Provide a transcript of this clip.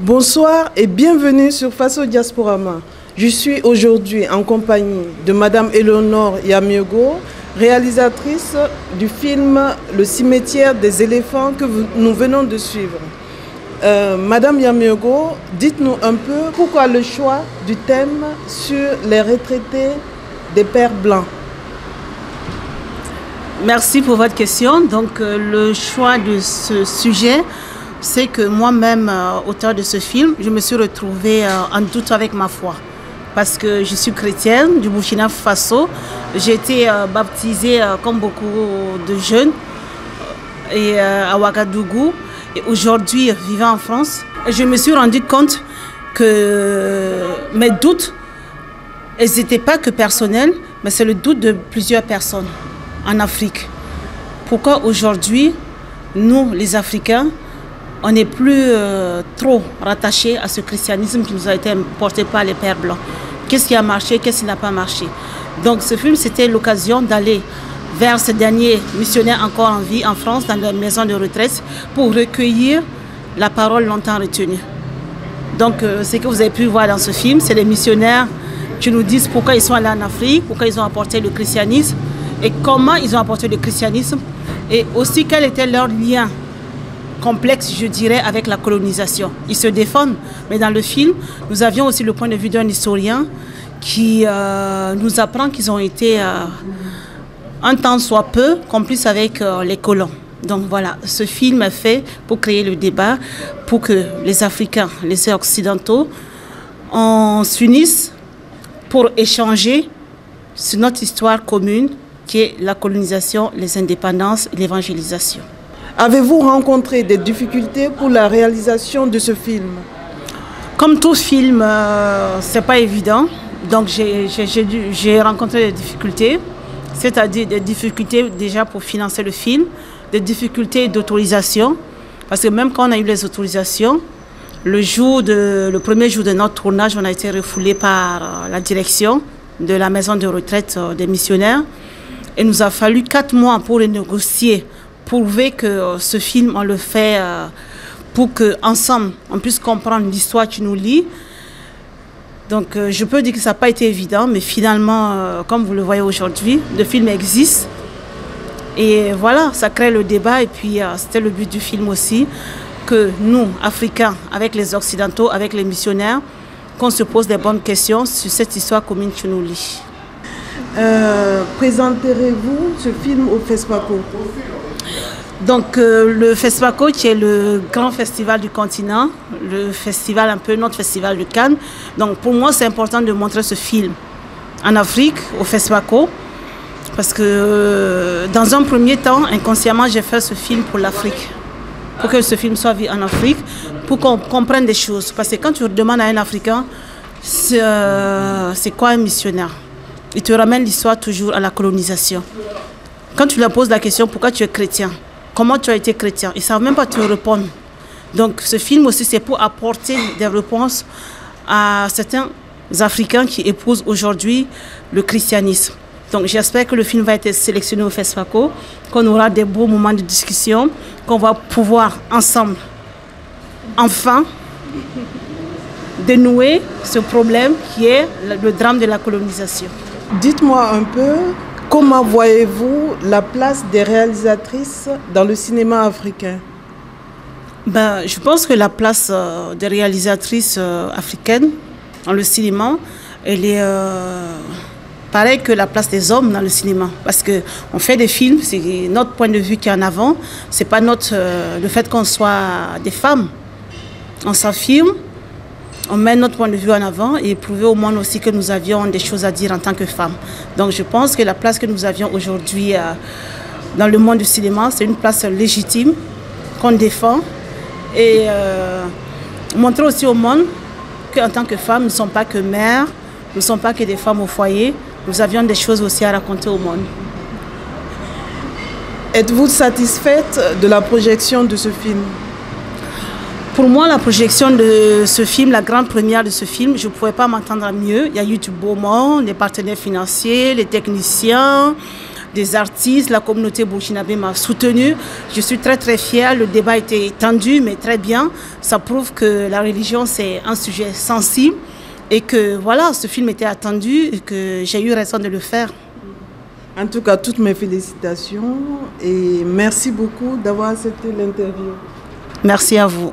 Bonsoir et bienvenue sur Face au Diasporama. Je suis aujourd'hui en compagnie de Madame Eleonore Yamiogo, réalisatrice du film Le cimetière des éléphants que nous venons de suivre. Madame Yamiogo, dites-nous un peu pourquoi le choix du thème sur les retraités des pères blancs. Merci pour votre question. Donc, le choix de ce sujet, c'est que moi-même, auteur de ce film, je me suis retrouvée en doute avec ma foi. Parce que je suis chrétienne du Burkina Faso. J'ai été baptisée comme beaucoup de jeunes à Ouagadougou. Et aujourd'hui, vivant en France, je me suis rendu compte que mes doutes, elles n'étaient pas que personnels, mais c'est le doute de plusieurs personnes en Afrique. Pourquoi aujourd'hui, nous, les Africains, on n'est plus trop rattachés à ce christianisme qui nous a été porté par les pères blancs? Qu'est-ce qui a marché, qu'est-ce qui n'a pas marché? Donc ce film, c'était l'occasion d'aller vers ces derniers missionnaires encore en vie en France, dans les maisons de retraite, pour recueillir la parole longtemps retenue. Donc ce que vous avez pu voir dans ce film, c'est les missionnaires qui nous disent pourquoi ils sont allés en Afrique, pourquoi ils ont apporté le christianisme, et comment ils ont apporté le christianisme, et aussi quel était leur lien complexe, je dirais, avec la colonisation. Ils se défendent, mais dans le film, nous avions aussi le point de vue d'un historien qui nous apprend qu'ils ont été, un temps soit peu, complices avec les colons. Donc voilà, ce film est fait pour créer le débat, pour que les Africains, les Occidentaux, on s'unissent pour échanger sur notre histoire commune, qui est la colonisation, les indépendances et l'évangélisation. Avez-vous rencontré des difficultés pour la réalisation de ce film? Comme tout film, c'est pas évident. Donc j'ai rencontré des difficultés, c'est-à-dire des difficultés déjà pour financer le film, des difficultés d'autorisation, parce que même quand on a eu les autorisations, le premier jour de notre tournage, on a été refoulé par la direction de la maison de retraite des missionnaires. Il nous a fallu 4 mois pour renégocier, prouver que ce film, on le fait pour qu'ensemble, on puisse comprendre l'histoire qui nous lie. Donc, je peux dire que ça n'a pas été évident, mais finalement, comme vous le voyez aujourd'hui, le film existe. Et voilà, ça crée le débat. Et puis, c'était le but du film aussi, que nous, Africains, avec les Occidentaux, avec les missionnaires, qu'on se pose des bonnes questions sur cette histoire commune qui nous lie. Présenterez-vous ce film au FESPACO? Donc le FESPACO, qui est le grand festival du continent, le festival, un peu notre festival de Cannes. Donc pour moi, c'est important de montrer ce film en Afrique, au FESPACO, parce que dans un premier temps, inconsciemment, j'ai fait ce film pour l'Afrique, pour que ce film soit vu en Afrique, pour qu'on comprenne des choses. Parce que quand tu demandes à un Africain, c'est quoi un missionnaire? Il te ramène l'histoire toujours à la colonisation. Quand tu leur poses la question, pourquoi tu es chrétien? Comment tu as été chrétien? Ils ne savent même pas te répondre. Donc ce film aussi, c'est pour apporter des réponses à certains Africains qui épousent aujourd'hui le christianisme. Donc j'espère que le film va être sélectionné au FESPACO, qu'on aura des beaux moments de discussion, qu'on va pouvoir ensemble, enfin, dénouer ce problème qui est le drame de la colonisation. Dites-moi un peu, comment voyez-vous la place des réalisatrices dans le cinéma africain? Je pense que la place des réalisatrices africaines dans le cinéma, elle est pareille que la place des hommes dans le cinéma. Parce qu'on fait des films, c'est notre point de vue qui est en avant, c'est pas le fait qu'on soit des femmes. On s'affirme, on met notre point de vue en avant et prouver au monde aussi que nous avions des choses à dire en tant que femmes. Donc je pense que la place que nous avions aujourd'hui dans le monde du cinéma, c'est une place légitime qu'on défend et montrer aussi au monde qu'en tant que femmes, nous ne sommes pas que mères, nous ne sommes pas que des femmes au foyer, nous avions des choses aussi à raconter au monde. Êtes-vous satisfaite de la projection de ce film? Pour moi, la projection de ce film, la grande première de ce film, je ne pouvais pas m'entendre mieux. Il y a eu du beau monde, les partenaires financiers, les techniciens, des artistes. La communauté burkinabé m'a soutenue. Je suis très très fière. Le débat était tendu, mais très bien. Ça prouve que la religion, c'est un sujet sensible et que voilà, ce film était attendu et que j'ai eu raison de le faire. En tout cas, toutes mes félicitations et merci beaucoup d'avoir accepté l'interview. Merci à vous.